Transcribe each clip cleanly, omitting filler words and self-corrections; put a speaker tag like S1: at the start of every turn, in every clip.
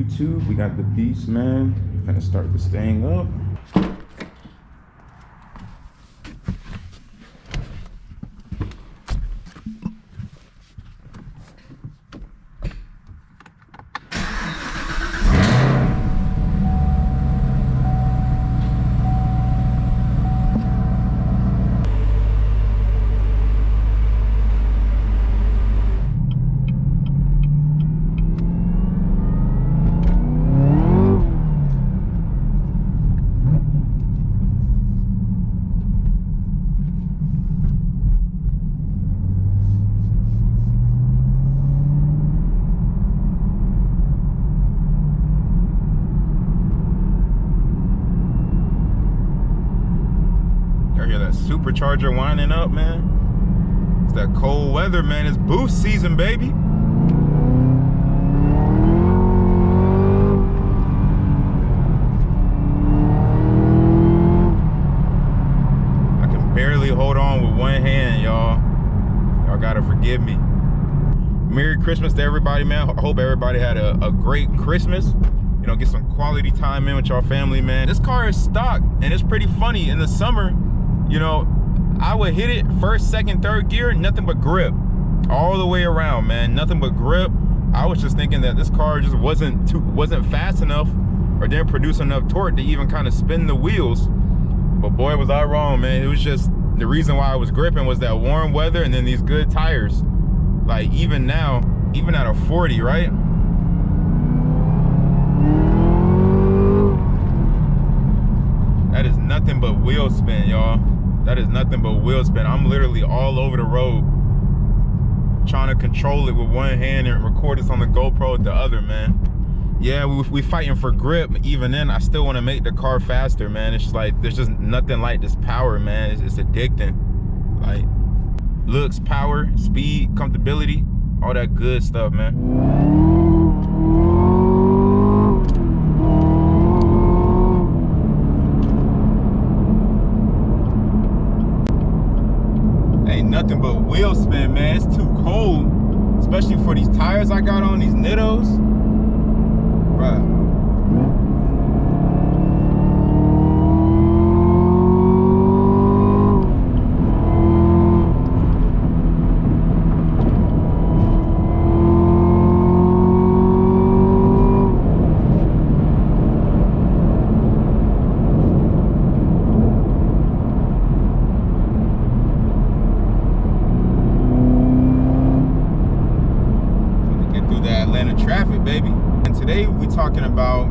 S1: YouTube? We got the beast, man. We're gonna start this thing up. Supercharger winding up, man. It's that cold weather, man. It's boost season, baby. I can barely hold on with one hand, y'all. Y'all gotta forgive me. Merry Christmas to everybody, man. I hope everybody had a great Christmas. You know, get some quality time in with y'all family, man. This car is stock, and it's pretty funny. In the summer, you know, I would hit it first, second, third gear, nothing but grip all the way around, man. Nothing but grip. I was just thinking that this car just wasn't fast enough or didn't produce enough torque to even kind of spin the wheels. But boy, was I wrong, man. It was just the reason why I was gripping was that warm weather and then these good tires. Like even now, even at a 40, right? That is nothing but wheel spin, y'all. That is nothing but wheel spin. I'm literally all over the road trying to control it with one hand and record this on the GoPro with the other, man. Yeah, we fighting for grip. Even then, I still want to make the car faster, man. It's just like, there's just nothing like this power, man. It's addicting. Like, looks, power, speed, comfortability, all that good stuff, man. Nothing but wheel spin, man. It's too cold, especially for these tires I got on, these Nittos. Bruh. Traffic, baby. And today we're talking about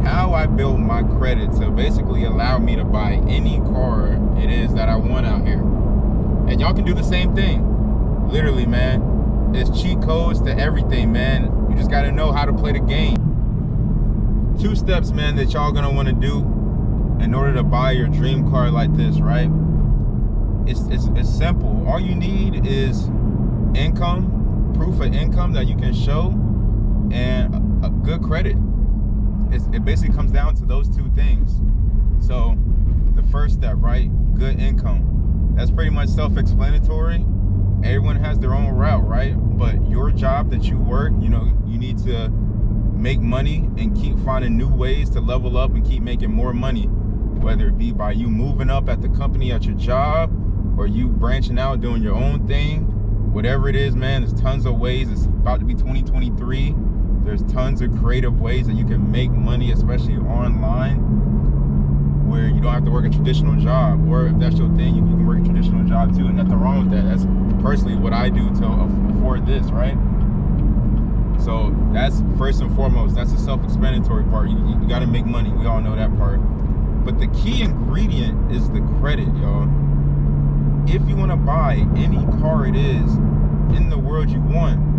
S1: how I built my credit to basically allow me to buy any car it is that I want out here. And y'all can do the same thing. Literally, man. It's cheat codes to everything, man. You just got to know how to play the game. 2 steps, man, that y'all gonna want to do in order to buy your dream car like this, right? It's simple. All you need is income, proof of income that you can show, and a good credit. It basically comes down to those 2 things. So the first step, right? Good income. That's pretty much self-explanatory. Everyone has their own route, right? But your job that you work, you know, you need to make money and keep finding new ways to level up and keep making more money, whether it be by you moving up at the company at your job or you branching out doing your own thing. Whatever it is, man, there's tons of ways. It's about to be 2023. There's tons of creative ways that you can make money, especially online, where you don't have to work a traditional job. Or if that's your thing, you can work a traditional job too, and nothing wrong with that. That's personally what I do to afford this, right? So that's first and foremost. That's the self-explanatory part. You got to make money. We all know that part. But the key ingredient is the credit, y'all. If you want to buy any car it is in the world you want,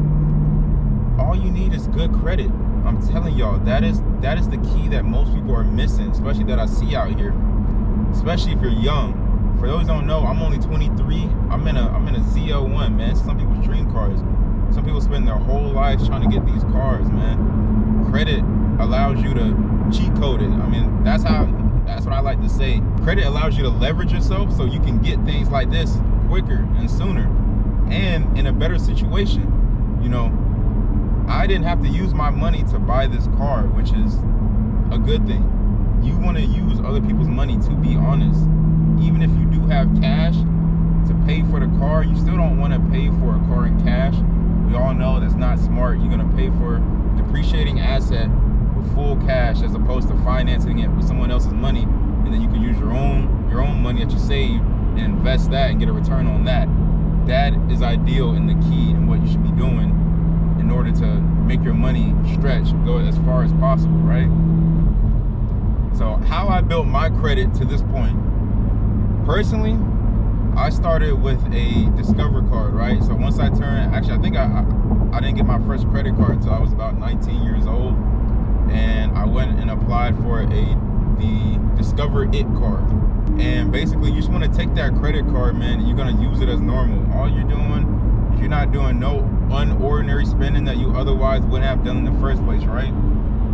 S1: all you need is good credit. I'm telling y'all, that is the key that most people are missing, especially that I see out here. Especially if you're young. For those who don't know, I'm only 23. I'm in a Z01, man. Some people's dream cars. Some people spend their whole lives trying to get these cars, man. Credit allows you to cheat code it. I mean, that's what I like to say. Credit allows you to leverage yourself so you can get things like this quicker and sooner and in a better situation. You know, I didn't have to use my money to buy this car, which is a good thing. You want to use other people's money, to be honest. Even if you do have cash to pay for the car, you still don't want to pay for a car in cash. We all know that's not smart. You're going to pay for a depreciating asset with full cash as opposed to financing it with someone else's money, and then you can use your own money that you saved and invest that and get a return on that. That is ideal and the key in what you should be doing in order to make your money stretch, go as far as possible, right? So how I built my credit to this point. Personally, I started with a Discover card, right? So once I turned, actually I think I didn't get my first credit card until I was about 19 years old. And I went and applied for the Discover It card. And basically you just want to take that credit card, man, and you're going to use it as normal. All you're doing is you're not doing no unordinary spending that you otherwise wouldn't have done in the first place, right?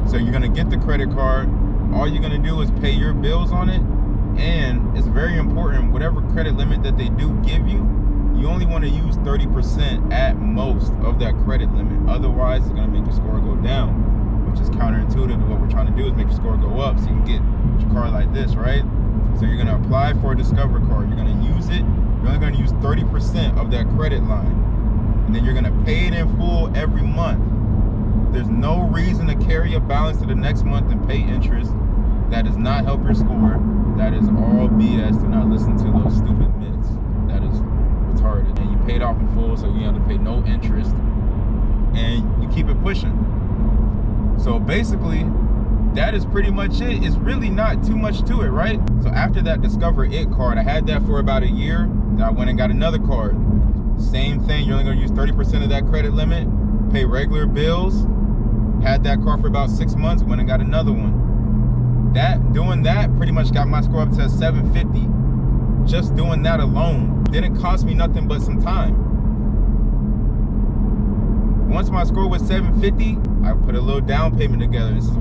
S1: So you're going to get the credit card. All you're going to do is pay your bills on it. And it's very important, whatever credit limit that they do give you, you only want to use 30% at most of that credit limit. Otherwise, it's going to make your score go down, which is counterintuitive to what we're trying to do, is make your score go up so you can get your card like this, right? So you're going to apply for a Discover card. You're going to use it. You're only going to use 30% of that credit line. And then you're going to pay it in full every month. There's no reason to carry a balance to the next month and pay interest. That does not help your score. That is all BS. Do not listen to those stupid myths. That is retarded. And you paid off in full, so you have to pay no interest. And you keep it pushing. So basically, that is pretty much it. It's really not too much to it, right? So after that Discover It card, I had that for about a year. Then I went and got another card. Same thing, you're only gonna use 30% of that credit limit, pay regular bills. Had that card for about 6 months, went and got another one. Doing that pretty much got my score up to 750. Just doing that alone. Didn't cost me nothing but some time. Once my score was 750, I put a little down payment together. This is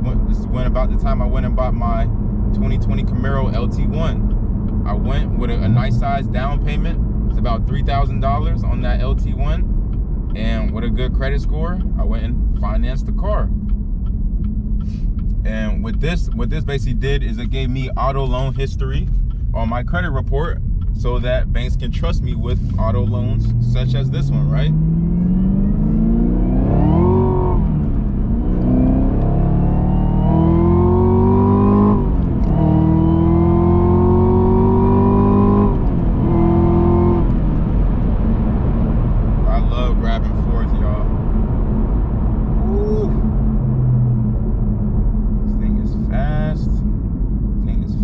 S1: when about the time I went and bought my 2020 Camaro LT1. I went with a nice size down payment. It's about $3,000 on that LT1. And with a good credit score, I went and financed the car. And what this basically did is it gave me auto loan history on my credit report so that banks can trust me with auto loans such as this one, right? I love grabbing forth, y'all. Woo.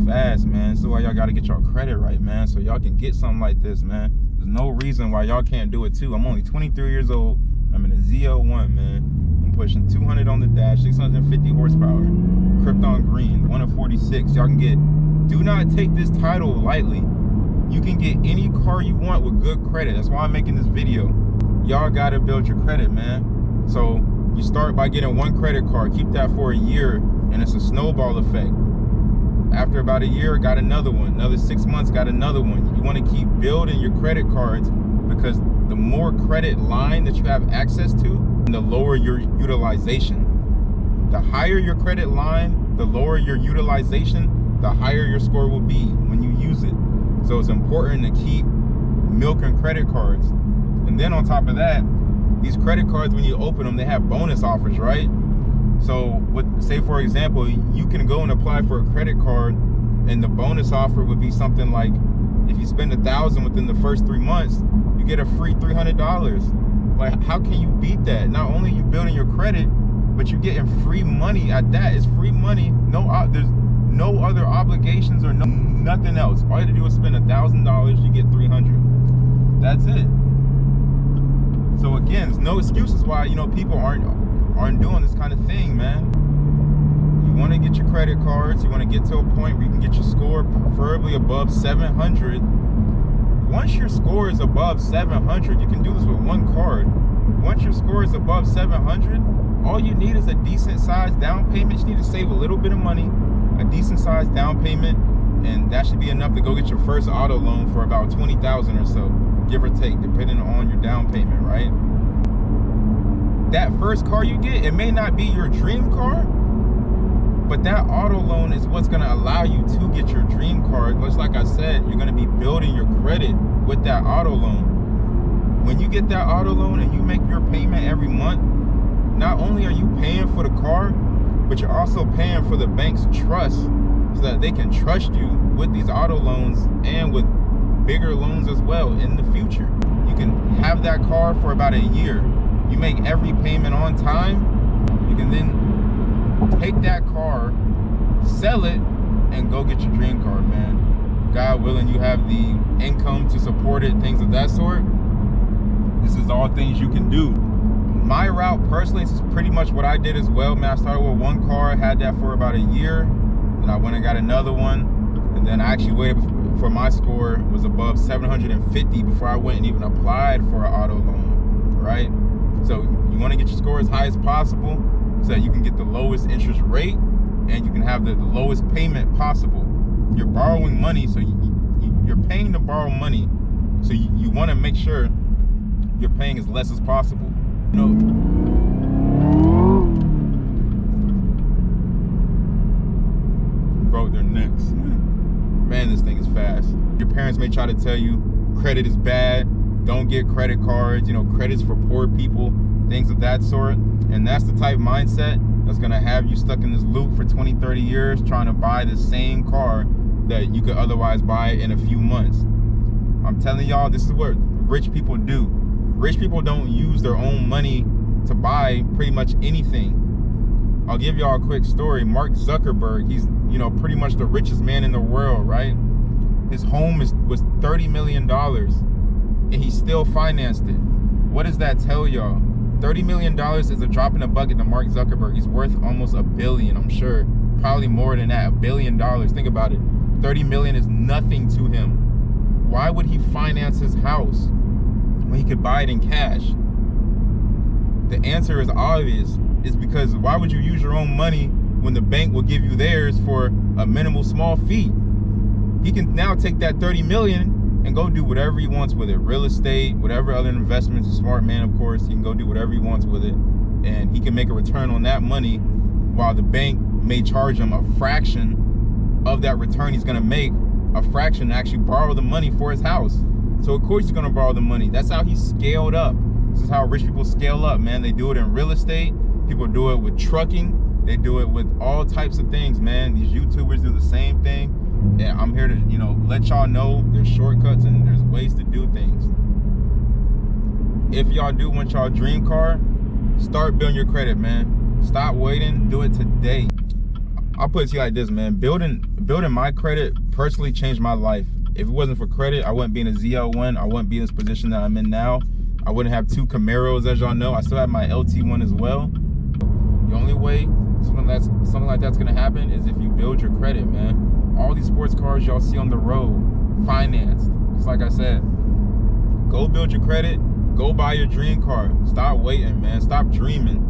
S1: Fast, man. So why y'all gotta get y'all credit right, man, so y'all can get something like this, man. There's no reason why y'all can't do it too. I'm only 23 years old. I'm in a Z01, man. I'm pushing 200 on the dash, 650 horsepower, Krypton green, 1 of 46. Y'all can get, do not take this title lightly. You can get any car you want with good credit. That's why I'm making this video. Y'all gotta build your credit, man. So you start by getting one credit card, keep that for a year, and it's a snowball effect. After about a year, got another one. Another 6 months, got another one. You want to keep building your credit cards, because the more credit line that you have access to, the lower your utilization. The higher your credit line, the lower your utilization, the higher your score will be when you use it. So it's important to keep milking credit cards. And then on top of that, these credit cards, when you open them, they have bonus offers, right? So say for example, you can go and apply for a credit card, and the bonus offer would be something like, if you spend $1,000 within the first 3 months, you get a free $300. Like, how can you beat that? Not only are you building your credit, but you're getting free money at that. It's free money. There's no other obligations or nothing else. All you have to do is spend $1,000, you get $300. That's it. So again, there's no excuses why, people aren't doing this kind of thing, man. You want to get your credit cards. You want to get to a point where you can get your score preferably above 700. Once your score is above 700, you can do this with one card. Once your score is above 700, all you need is a decent sized down payment. You need to save a little bit of money, a decent sized down payment, and that should be enough to go get your first auto loan for about $20,000 or so, give or take, depending on your down payment, right? that first car you get, it may not be your dream car, but that auto loan is what's gonna allow you to get your dream car. Just like I said, you're gonna be building your credit with that auto loan. When you get that auto loan and you make your payment every month, not only are you paying for the car, but you're also paying for the bank's trust so that they can trust you with these auto loans and with bigger loans as well in the future. You can have that car for about a year. You make every payment on time. You can then take that car, sell it, and go get your dream car, man. God willing, you have the income to support it, things of that sort. This is all things you can do. My route personally, this is pretty much what I did as well, man. I started with one car, had that for about a year, then I went and got another one, and then I actually waited for my score was above 750 before I went and even applied for an auto loan, right? So you want to get your score as high as possible so that you can get the lowest interest rate and you can have the lowest payment possible. You're borrowing money, so you're paying to borrow money, so you want to make sure you're paying as less as possible. You know, broke their necks. Man, this thing is fast. Your parents may try to tell you credit is bad, don't get credit cards, you know, credit's for poor people, things of that sort. And that's the type of mindset that's gonna have you stuck in this loop for 20, 30 years trying to buy the same car that you could otherwise buy in a few months. I'm telling y'all, this is what rich people do. Rich people don't use their own money to buy pretty much anything. I'll give y'all a quick story. Mark Zuckerberg, he's, you know, pretty much the richest man in the world, right? His home was $30 million and he still financed it. What does that tell y'all? $30 million is a drop in the bucket to Mark Zuckerberg. He's worth almost $1 billion, I'm sure. Probably more than that, $1 billion. Think about it. 30 million is nothing to him. Why would he finance his house when he could buy it in cash? The answer is obvious. It's because why would you use your own money when the bank will give you theirs for a minimal small fee? He can now take that 30 million and go do whatever he wants with it. Real estate, whatever other investments. A smart man, of course, he can go do whatever he wants with it. And he can make a return on that money while the bank may charge him a fraction of that return he's gonna make, a fraction to actually borrow the money for his house. So of course he's gonna borrow the money. That's how he scaled up. This is how rich people scale up, man. They do it in real estate. People do it with trucking. They do it with all types of things, man. These YouTubers do the same thing. And I'm here to, you know, let y'all know there's shortcuts and there's ways to do things. If y'all do want y'all dream car, start building your credit, man. Stop waiting, do it today. I'll put it to you like this, man. Building my credit personally changed my life. If it wasn't for credit, I wouldn't be in a ZL1. I wouldn't be in this position that I'm in now. I wouldn't have 2 Camaros, as y'all know. I still have my LT1 as well. The only way something like that's gonna happen is if you build your credit, man. All these sports cars y'all see on the road, financed. Just like I said, go build your credit, go buy your dream car. Stop waiting, man. Stop dreaming.